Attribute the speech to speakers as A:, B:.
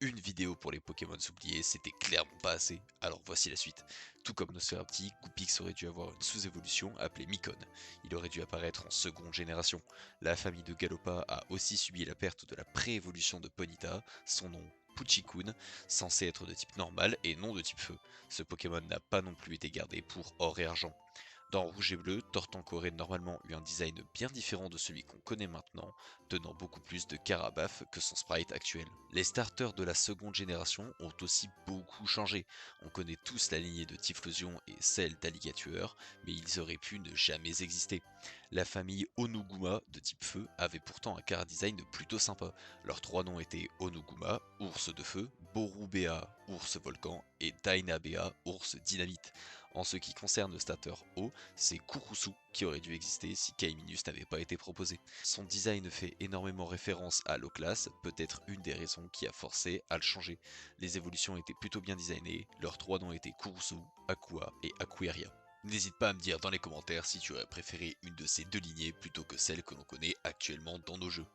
A: une vidéo pour les Pokémon oubliés, c'était clairement pas assez, alors voici la suite. Tout comme Nosferapti, Goupix aurait dû avoir une sous-évolution appelée Mycone. Il aurait dû apparaître en seconde génération. La famille de Galopa a aussi subi la perte de la pré-évolution de Ponyta, son nom Puchikun, censé être de type normal et non de type feu. Ce Pokémon n'a pas non plus été gardé pour or et argent. Dans Rouge et Bleu, Tortank aurait normalement eu un design bien différent de celui qu'on connaît maintenant, donnant beaucoup plus de Carabaf que son sprite actuel. Les starters de la seconde génération ont aussi beaucoup changé. On connaît tous la lignée de Typhlosion et celle d'Alligatueur, mais ils auraient pu ne jamais exister. La famille Onuguma de type feu avait pourtant un chara design plutôt sympa. Leurs trois noms étaient Onuguma, ours de feu, Borubea, ours volcan et Dainabea, ours dynamite. En ce qui concerne le starter O, c'est Kurusu qui aurait dû exister si Kaiminus n'avait pas été proposé. Son design fait énormément référence à l'O-Class, peut-être une des raisons qui a forcé à le changer. Les évolutions étaient plutôt bien designées, leurs trois noms étaient Kurusu, Aqua et Aquaria. N'hésite pas à me dire dans les commentaires si tu aurais préféré une de ces deux lignées plutôt que celle que l'on connaît actuellement dans nos jeux.